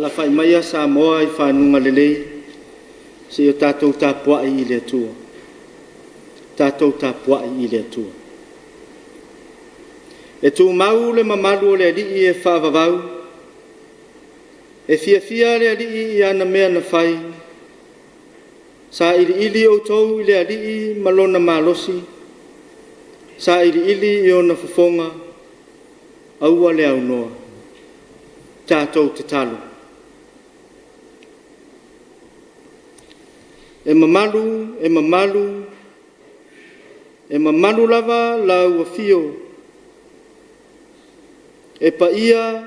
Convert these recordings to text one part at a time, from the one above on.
la fai mai sa moa I whanunga lelei, se o tātou tā puai I le atua. Tātou tā puai I le atua. E tū mau le mamalu o le alii e whaavavau, e fia le alii I ana mea na whai, sa ili o tau I le alii malona malosi, sa ili I o na whafonga, aua le au noa, tātou te talo. E mamalu lava la ua fio, e pa ia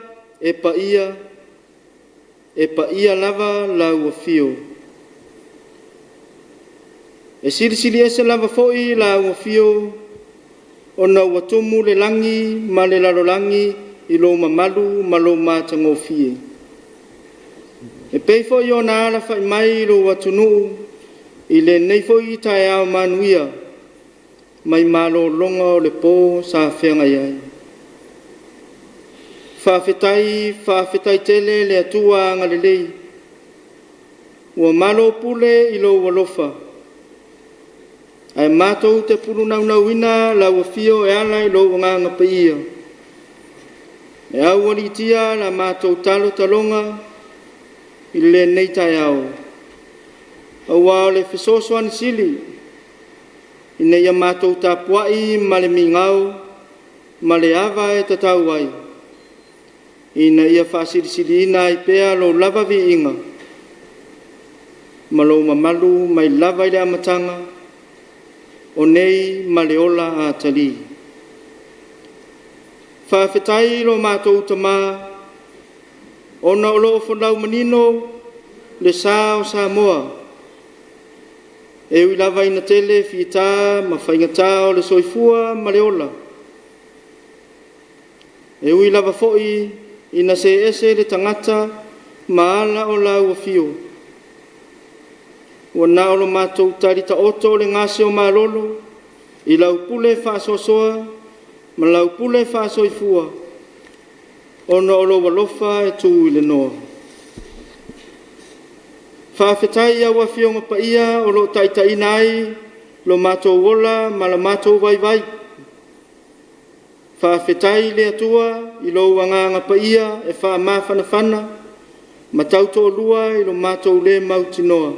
lava la ua fio. E sirisiri ese lava foi la ua fio, o na ua tomu le langi ma le lalolangi I lo mamalu ma lo mātango fie. E pei foi o na ala fai mai lo watunu I le nei foi tae ao manuia, mai malo longa o le po sa whenga iai. Whawhetai tele le atua anga lelei. Ua malo pule I lo walofa. Ai mātou te pulu naunauina la ua fio e ala I lo nganga pa ia. E au wali tia la mātou talo talonga I le nei tai au. Au wao le fisosoan sili. I nei a mātou tapuai ma le mingau, ma le ava e tatau ai. I nei a whasirisiri ina I pea lo lava vi inga. Ma lo mamalu mai lava I le amatanga, o nei ma le ola a tali. Whawhetai lo mātou tama, o na olo o whanau manino, le sa o sa moa. E ui lava ina tele whita ma whaingata o le soifua ma le ola. E ui lava foi ina se ese le tangata ma ala o la ua fio. Ua na olo mātou tarita oto le ngase o malolo, I lau pule whaasosoa, ma lau pule whaasoifua, o na olo walofa e tu I le noa. Whawhetai au awhionga pa ia o lo taitai nai, lo mātou wola ma la mātou vai. Whawhetai le atua I lo wanganga pa ia e wha mawhanawhana, ma tauto lua I lo mātou le mautinoa.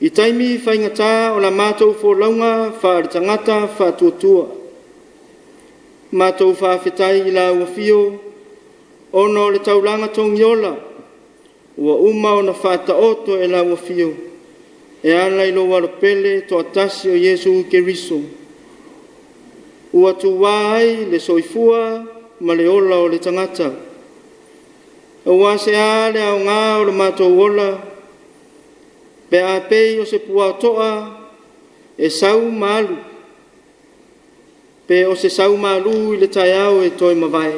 I taimi whaingata o la mātou wholaunga whaaritangata whaatuatua. Mātou whawhetai I la uawhio, ono le taulanga tongiola, ua uma o na whata oto e la uawhio, e ala I lo waropele to atasi o Yesu Keriso. Ua tuwa ai le soifua ma le ola o le tangata. Ua se ale au ngā o le mātou ola, pe a pei o se pua toa e sau malu, pe o se sau malu I le tai au e toi mawai.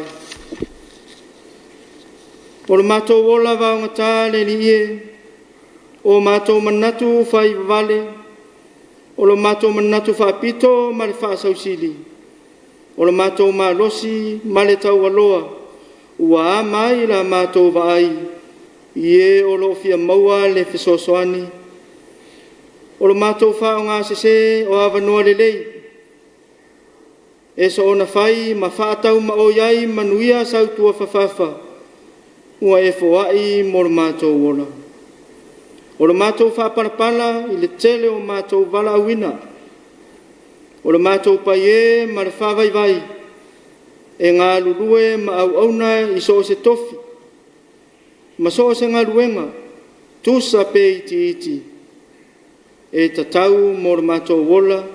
O le mātou ola vau ngata le liie, o mātou manatu whai vale, o le mātou manatu whapito ma le whaasausili, o le mātou malosi ma le tau aloa, ua a mai la mātou vai, ie o lo fia maua le fisosoani, o le mātou whao ngā sese o awanua le lei, e so ona whai ma whaatau ma o iai manuia sautua whawhawha, ua e foai mo le mātou ola. O le mātou whaparapala I le tele o mātou wala awina. O le mātou paie ma le whawaiwai, e ngā lulue ma au auna I so se tofi. Ma so se ngā luenga, tusa pe iti. E tatau mo le mātou ola,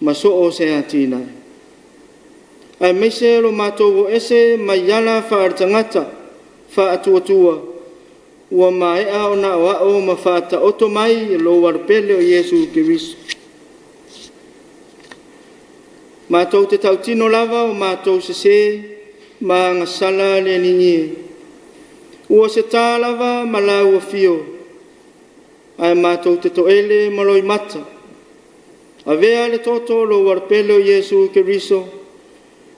ma so se atina. Ai meise lo mātou o ese ma yala whaartangata, whaatuatua, ua maea o na o ma whaata oto mai I lo warpele o Yesu Keriso. Mātou te tautino lava o mātou sese, ma ngasala le ningie. Ua se tā lava ma la ua fio, ai mātou te toele maloi mata. A vea le toto lo warpele o Yesu Keriso,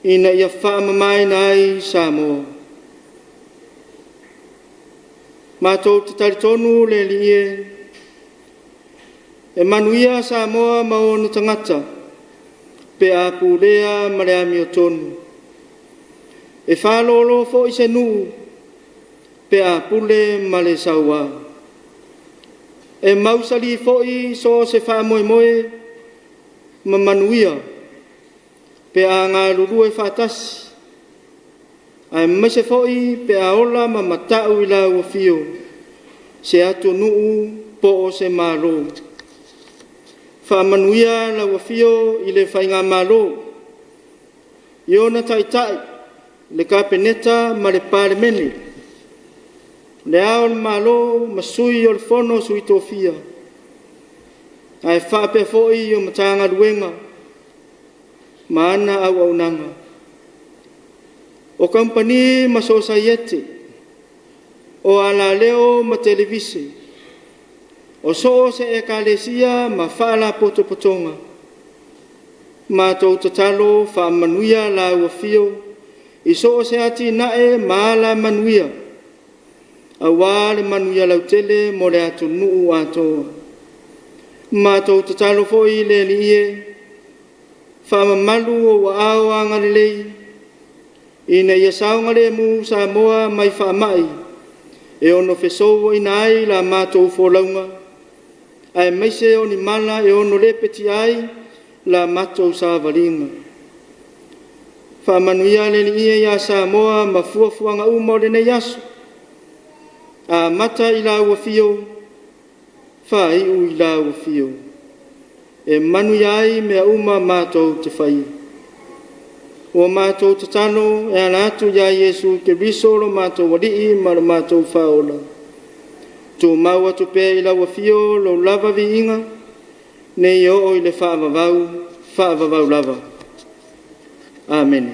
ina ia whaamamai nai Samoa. Mātou te tari tonu le li e manuia sa moa maonu tangata, pe a pulea ma le ami o tonu. E whalolo fo i se nuu, pe a pule ma le saua. E mausali fo i so se wha moe moe, ma manuia, pe a ngā lulu e whatasi. Ai maise fo i pe a ola ma matau i la ua fio, se atu nuu po o se malo. Whamanuia la ua fio i le whainga malo. Iona tai tai, le kapeneta ma le pare mene. Le ao le malo ma sui o le fono sui tofia. Ai whape fo i o matanga luenga, ma ana au au nanga. O company ma society, o ala leo ma televisi, o so se e kalesia ma whaala poto potonga, ma tau tatalo wha manuia la ua fio, i so se ati nae ma ala manuia, a wale manuia lau tele mo le atu nuu atoa. Ma tau tatalo fo i le li ie, wha mamalu o wa ao angalelei, ina ia saunga le mu sa moa mai wha mai, e ono whesowo ina ai la mātou fōlaunga, ai maise o ni mala e ono le peti ai la mātou sa valinga. Wha manuia le ni ia sa moa ma fuafuanga uma o le nei aso, a mata i la ua fio, wha iu i la ua fio, e manuia ai mea uma mātou te whai. O mātou tatano e ana atu ia Yesu ke riso lo mātou wadii ma lo mātou whaola. Tō mau atu pē i laua fio lo lava vi inga, ne i o i le whaavavau lava. Amen.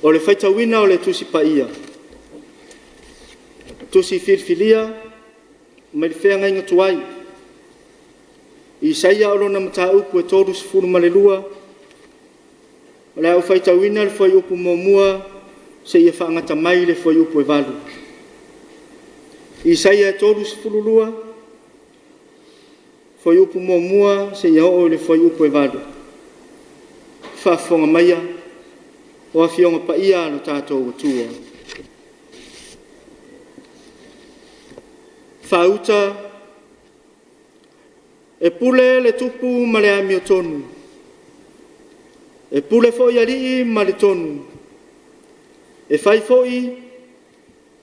O le whaitawina o le tusi paia. Tusi firfilia, mai le whea ngai ngatuai. I saia o lona mata upu e tōru sifuru malelua, o le au whaitawina le whai upu mua se ia whaangata mai le whai upu e walu. I saia e tōru sifuru lua, whai upu mua se ia o le whai upu e walu. Whaafonga maia, o a fionga pa ia no tātou atua. Whauta, e pule le tupu ma le ami o tonu. E pule foi ali ma le tonu. E fai foi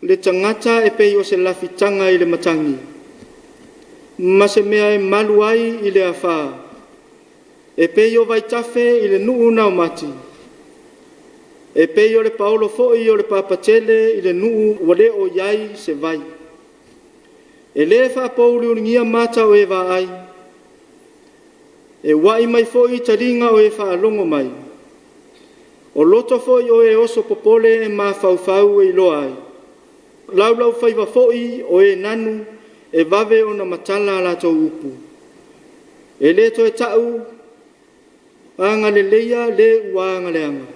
le tangata e pei o se lafitanga i le matangi. Ma se mea e malu ai i le awha. E pei o vai tafe i le nuu nao mati. E pei o le paolo foi o le papatele i le nuu wale o iai se vai. E le wha pauli uringia mata o e wa ai. E wai mai foi taringa o e whaalongo mai. O loto foi o e oso popole e ma fau e loa ai. Laulau whaiva foi o e nanu e vave o na matala la tau upu. E le to e tau, anga le leia le ua anga le anga.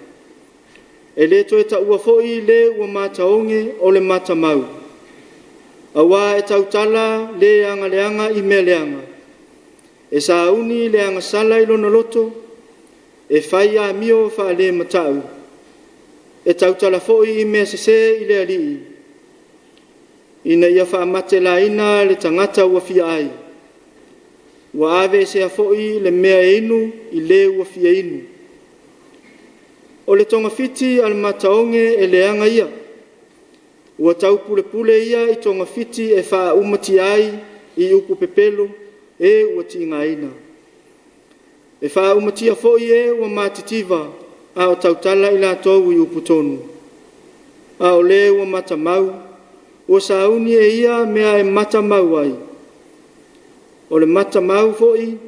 E le to e tau a foi le ua mataonge o le mata mau. Awa e tau tala le anga i me le anga. E sa uni le anga sala i lona loto, e fai a mio fa le matau. E tau tala foi i me se i le alii. Ina ia fa mate la ina le tangata ua fia ai. Wa ave se a foi le mea inu i le ua fia inu. O le tonga fiti al mataonge e le anga ia. Ua tau pule ia i tonga fiti e fa umati ai i upu pepelo e ua tinga ina. E wha umatia foi e ua matitiva a o tautala i la tau i upu tonu. A o le ua mata mau, ua sauni e ia mea e mata mau ai. O le mata mau foi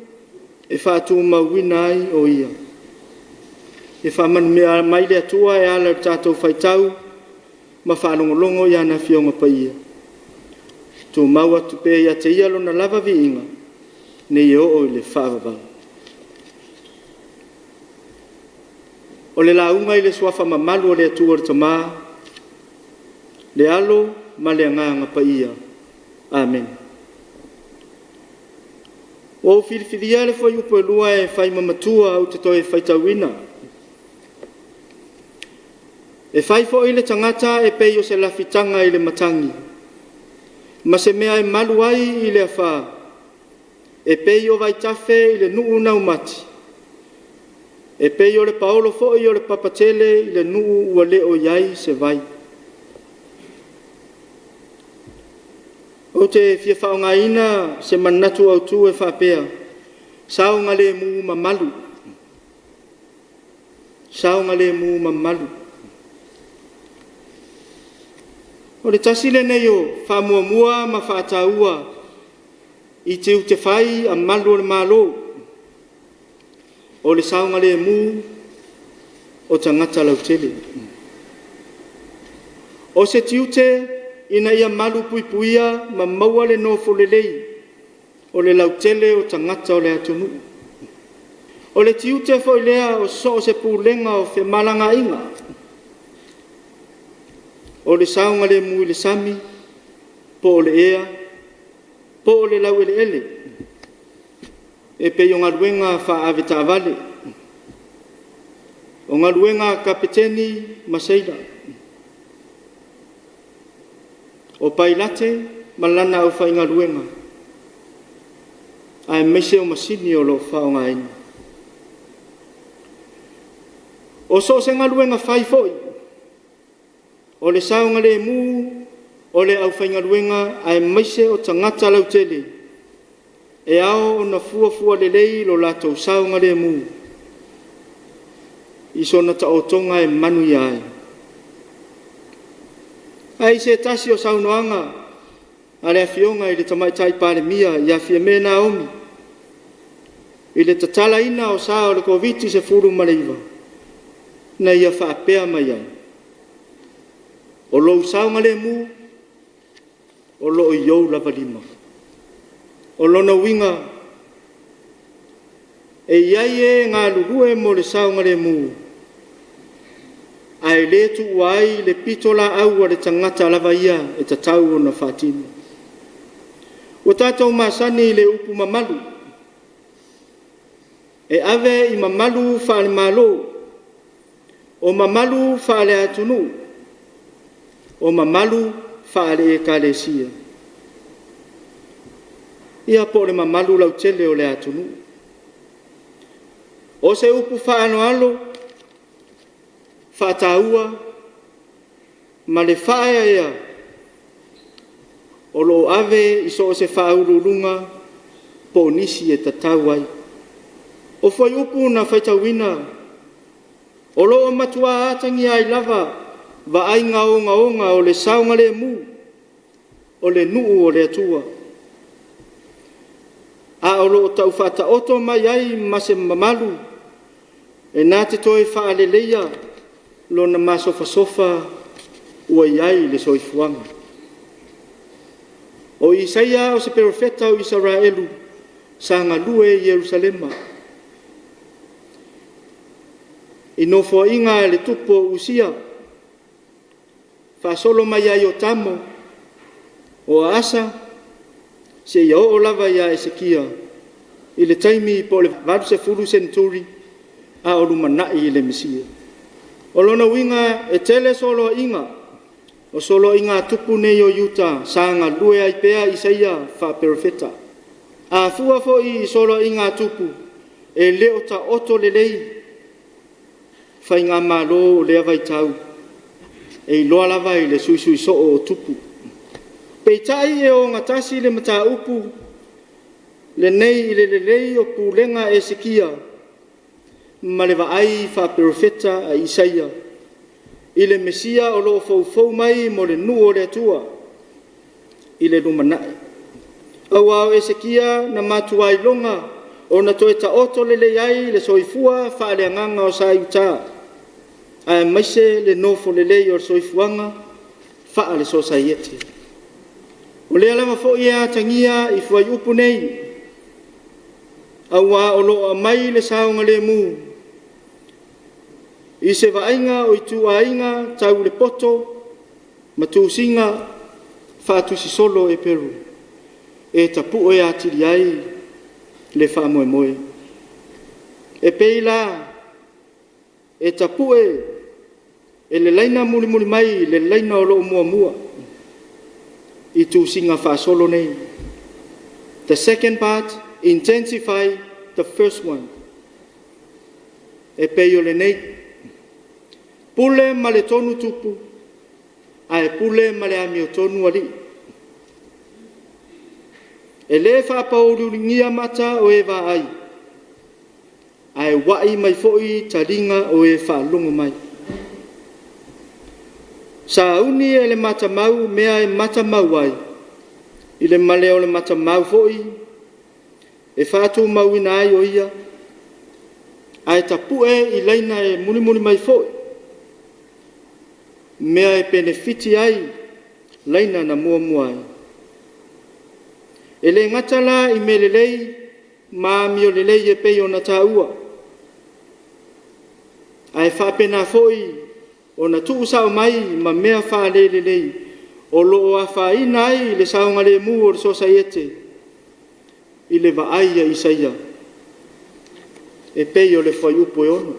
e wha tu mauina ai o ia. E wha manu mea mai le atua e ala tātou whaitau, ma wha longolongo i ana fionga pa ia. Tu mau atu pe ia te ia lona lava vi inga. Ne i o le whaavavau. O le launga i le suafa mamalu o le atua o le tamā, le alo ma le nganga pa ia. Amen. O whiriwhiria le whai upo e lua e whai mamatua au te toi whai tauina. E whai fo i le tangata e pei o se lawhitanga i le matangi. Ma se mea e malu ai i le awha. E pei o vai tafe i le nuu nau mati. E pei o le paolo fo i o le papatele i le nuu ua leo iai se vai. O te fia whaonga ina se manatu au tu e whapea. Sao ngale mu mamalu. Sao ngale mu mamalu. O le tasile nei o whamua mua ma whaataua. I te u te whai a malu o le malo. O le sao ngale mu o tangata lau tele. O se tiute ina ia malu pui puia ma maua le nofo le lei o le lautele o tangata o le atunu. O le tiute fo ilea o so se pulenga o fe malanga inga. O le saunga le mui le sami, po o le ea, po o le lau ele ele. E pe o ngaruenga wha aveta avale. O ngaruenga kapeteni maseira. O pailate malana au whainga ruenga. Ai mese o masini o lo whaonga ina. O so se ngaruenga whai foi. O le saunga le mu, o le au whainga ruenga, ai mese o tangata lau tele. E ao o na fua le lei lo lato saunga le mu. Iso na ta o tonga e manu iai. Ai se tasi o saunoanga, a le afionga i le tamaitai pare mia, i afia me Naomi. I le tatala ina o sao le koviti se furu maleiva, na ia whaapea mai ai. O lou saunga le mu, o loo iou lava lima. O lona winga, e iai e ngā lurue mo le saunga le mu, ai le tu wai le pitola au le tangata lava ia e tatau o na whatini. O tātou masani le upu mamalu. E ave i mamalu whaale malo. O mamalu whaale atunu. O mamalu whaale e kalesia. Ia po le mamalu lau tele o le atunu. O se upu whaano alo. Whaataua, ma le whaea ea, o lo ave i so se whaururunga, po nisi e tatau ai. O whai upu na whaitawina, o lo matua atangi ai lava, va ai onga o le saunga le mu, o le nuu o le atua. A o lo tau whata oto mai ai ma se mamalu, e nā te toi whaale leia, lo na masofa ua iai le soifuanga. O Isaia o se profeta o Israelu sa ngalue Yerusalema. I nofo inga le tupo usia, fa solo mai ai o tamo, o asa, se ia o lava ia Esekia, i le taimi po le vadu se furu senturi, a o lumanai i le Mesia. O lona winga e tele solo inga, o solo inga tupu nei o Yuta, sa nga lue ai pea Isaia fa profeta. A fua fo i solo inga tupu, e leo ta oto le lei, fa inga malo le avai tau, e loa lava i le sui so o tupu. Peitai e o ngatasi le mata upu, le nei i le lei o pulenga e Esekia, ma le vaai fa profeta a Isaia. I le Mesia o lo fau mai mo le nu o le atua. I le lumanai. Au au Esekia na matuai longa o na toe ta oto le ai le soifua fa le nganga o sa iuta. A maise le nofo le lei o soifuanga fa le society. O le alama fo ia tangia i fuai upu nei. Au o lo mai le saunga le mu. I se vainga o i tu ainga tau le poto, matusinga whātusi solo e peru, e tapu e atiri ai le wha moe moe. E peila, e tapu e le laina muli muli mai, le laina o loo mua mua, I tusinga wha solo nei. The second part, intensify the first one. E peo le nei. Pule ma le tonu tupu, ai pule ma le ami o tonu ali. E le wha paururingia mata o e wa ai. Ai wai mai foi taringa o e wha lungo mai. Sa uni e le mata mau mea e mata mau ai. I le male o le mata mau foi. E whātu mau ina ai o ia. Ai tapu I leina e muni muni mai foi. Mea e benefiti ai. Leina na mua mua ai. E le ngatala I me lelei. Ma mi o lelei e pei o na taua. Ai whapena foi. O na tuu sao mai ma mea wha lelei. O loo a wha ina ai le saunga le mu o le sosaiete. I le vaaia Isaia. E pei o le whai upo e ono.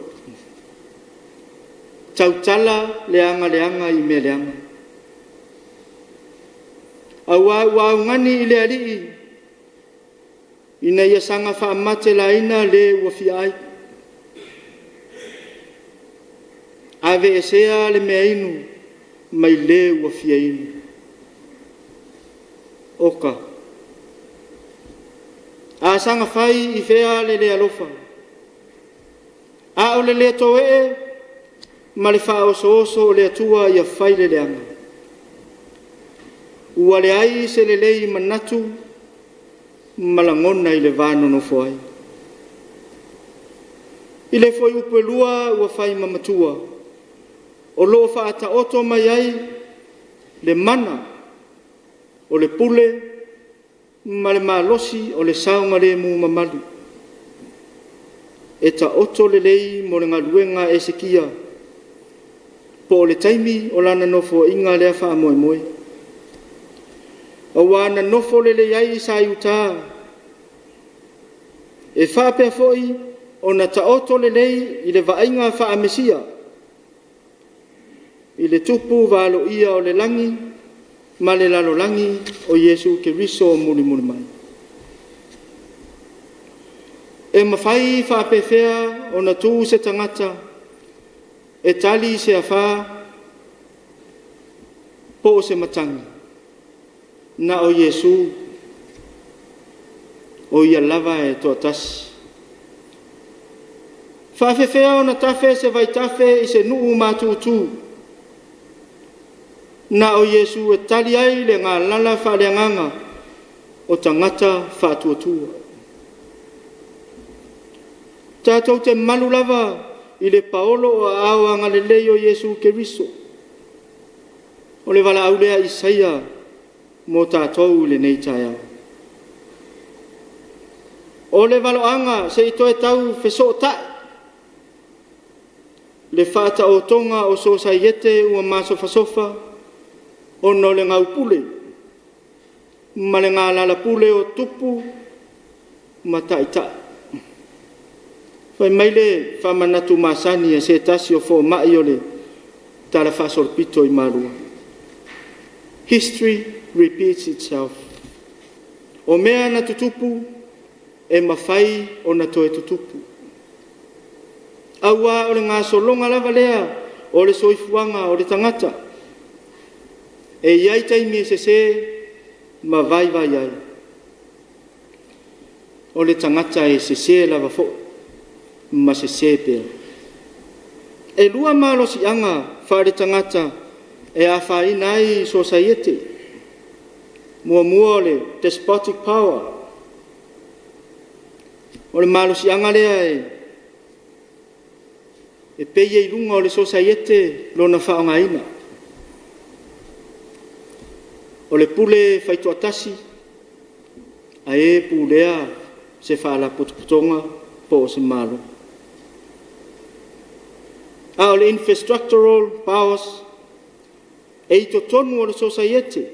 Tautala le anga I me le anga. Au ngani I le alii. Ina ia sanga wha mate la ina le uafi ai. Ave e sea le mea inu, mai le uafia inu. Oka. A sanga whai I whea le alofa. A o le toe, ma le wha oso o le atua I a whai le anga. Ua le ai se le lei manatu, malangona I le vano no foai. I le foi upe lua ua whai mamatua. O lo whaata oto mai ai, le mana, o le pule, ma le malosi o le saunga le mu mamalu. E ta oto le lei mo le ngaluenga e sekia, po o le taimi o lana nofo inga lea wha moe moe. O wana nofo le le ai sa iuta, e wha pia foi o na ta oto le lei I le vainga wha amesia, I le tupu valo ia o le langi, ma le lalo langi o Yesu ke riso muli muli mai. E mawhai whapewhea o na tū se tangata, e tali se a wha, po o se matangi, na o Yesu, o ia lava e toa tasi. Whapewhea o na tafe se vai tafe I se nuu mātūtū, na o Yesu e tali ai le ngā lala whareanganga o tangata whātuatua. Tātou te malu lava I le paolo o aoanga le lei o Yesu ke riso. O le wala aulea Isaia mo tātou le nei taia. O le waloanga se I toe tau wheso tae. Le whata o tonga o sosaiete ua masofa ono le ngau pule, ma le ngā lala pule o tupu, ma taita. Whai maile whamanatu masani e se tasi o fo mai o le tala whasorpito I marua. History repeats itself. O mea na tutupu, e mawhai o na toe tutupu. Aua o le ngā solonga lava lea, o le soifuanga o le tangata. E iai taimi se ma vai ai. O le tangata e se lava fo, ma se pea. E lua malo si anga whare tangata e a whaina ai society. Mua le despotic power. O le malo si anga lea e peia I lunga o le society lona whaongaina. O le pule whaituatasi, a e pulea se whaala putuputonga po o se malo. A o le infrastructural powers, e to tonu o le society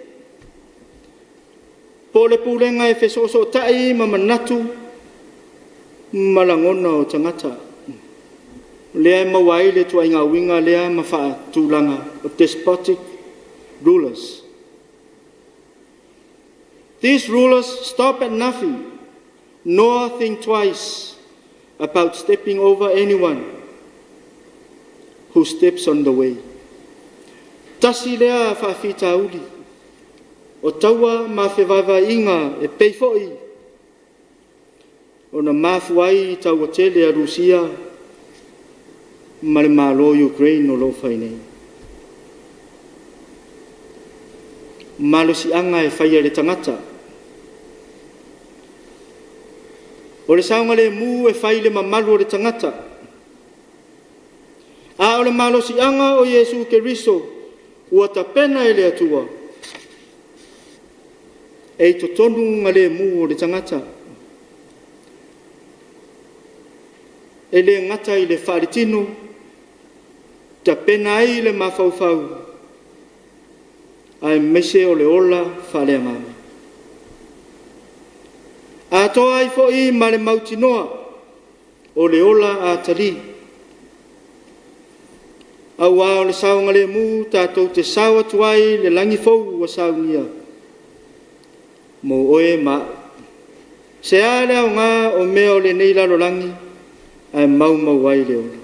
po le pulenga e fesoso tai ma manatu malangona o tangata lea mawai le tuainga winga lea mafa tulanga of despotic rulers. These rulers stop at nothing, nor think twice about stepping over anyone who steps on the way. Tasi lea whawhita uli, o taua mawhewaiwa inga e peifoi, o na mafuai taua tele a Rusia, male malo Ukraine o lo whainei. Malo si anga e whaia le tangata. O le saunga le mu e whai le mamalu o le tangata. A o le malo si anga o Yesu Keriso, ua ta pena e le atua. E to tonu nga le mu o le tangata. E le ngata i le wharitino, ta pena i le mawhauwhau. Ai mese o le ola whale ngama. A toa i fo i ma le mauti noa o le ola a tari. A wā o le saunga le mu tātou te sawa tuai le langi fau wa saungia. Mo oe ma. Se a leo ngā o mea o le nei lalo langi ai mau wai le ola.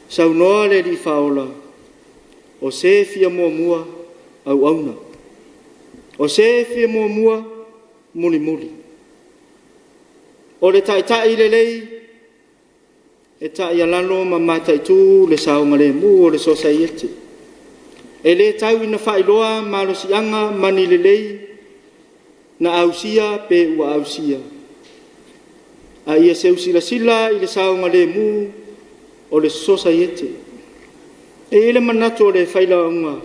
Sau noa le li whaola o se fia mua mua au auna. O se fia mua mua muli muli. O le tai le lei, e tai alalo ma matai tu le saunga le mu o le society. E le tau ina whailoa ma lo sianga mani le lei na ausia pe ua ausia. A ia seu sila i le saunga le mu o le society. E ile manato le whaila unga.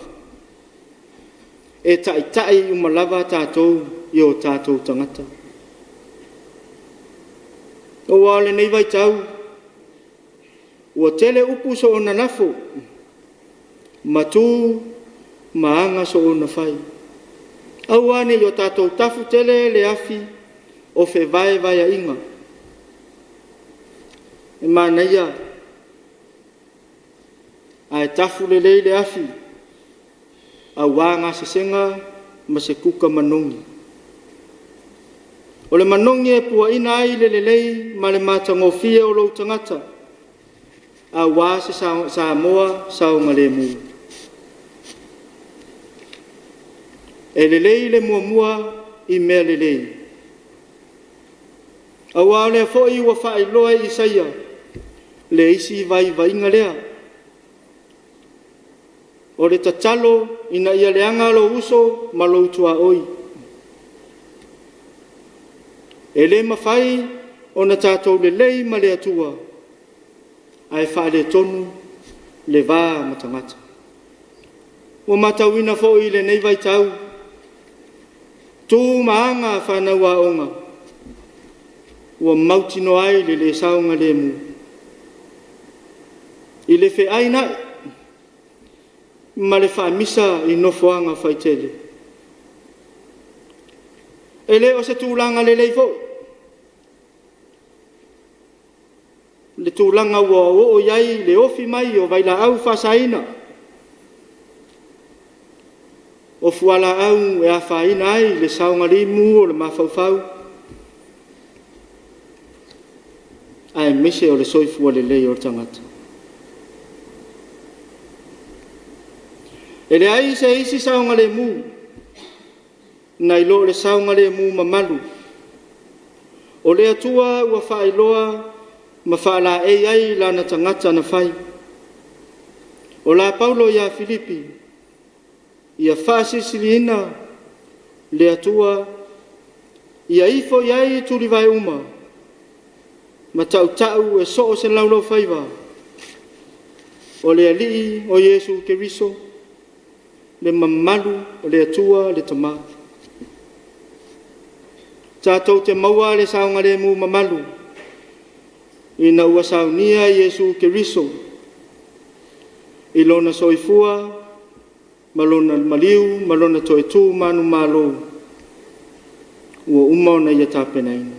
E tai umalava tātou i o tātou tangata. O wale nei vai tau, ua tele upu so ona lafo, matu maanga so ona fai. Au ane i o tātou tafu tele le afi o fe vai a inga. E mānaia, a e tafu le lei le afi, a wanga se senga ma se kuka manongi. O le manongi e pua ina ai le lelei ma le matangofia o lou tangata. A wā se Samoa saunga le mu. E lelei le mua i mea lelei. A wā le foi ua whailoa i saia. Le isi vai inga lea. O le tatalo ina ia leanga lo uso ma lou tua oi. E le mawhai o na tātou le lei ma le atua. Ai whaale tonu le vā matangata. O matauina fo i le nei vai tau. Tū maanga whanau a onga. Ua mautino ai le saunga le mu. I le fe aina ma le whaamisa i nofoanga whaitele. E le o se tūlanga le leifo. Le tūlanga ua o iai le ofi mai o vaila au whasaina. O fuala au e a whaina ai le saunga limu o le mawhauwhau. Ai mise o le soifua le lei o tangata. E le ai se isi saunga le mu. Na ilo le saunga le mu mamalu. O le atua ua whailoa ma whaala e ai la na tangata na whai. O la Paulo ia Filipi, ia whaasisiliina le atua, ia ifo iai turi vai uma, ma tau e so se laulau whaiva. O le alii o Yesu Keriso, le mamalu o le atua le tama. Tātou te maua le saunga le mu mamalu. Ina ua saunia Yesu Keriso. I lona soifua malona maliu malona toe tu manu malo ua uma ona ia tapenaina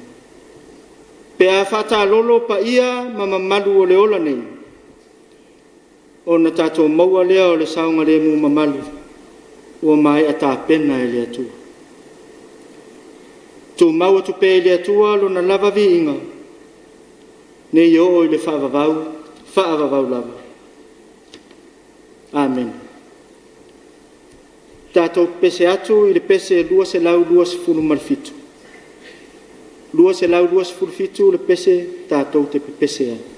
pe a faatalolo pa ia ma mamalu o le ola nei ona tatou maua lea o le saoga lemu mamalu ua mai a tapena e le atua tumau atu pe le atua lona lava viiga nei o i le faavavau lava amen tatou pese atu i le pese 2:2:5 2:2:5 le pese tatou te pese atu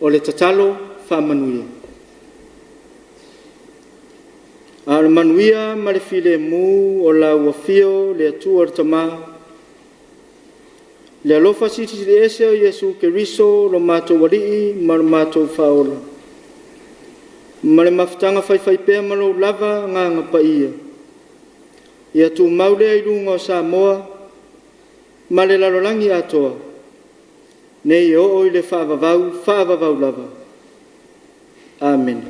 o le tatalo whaamanuia. manuia ma le file mu o la uafio le atua o le tamā. Le alofa siti le ese o Iesu Keriso lo mātou walii ma lo mātou whaola. Ma le mafutanga whaiwhai pēr ma lo lava nganga pa ia. Ia tu maule ai lunga o Samoa ma le lalolangi atoa. Nei o oi le whaavavau lava. Amen.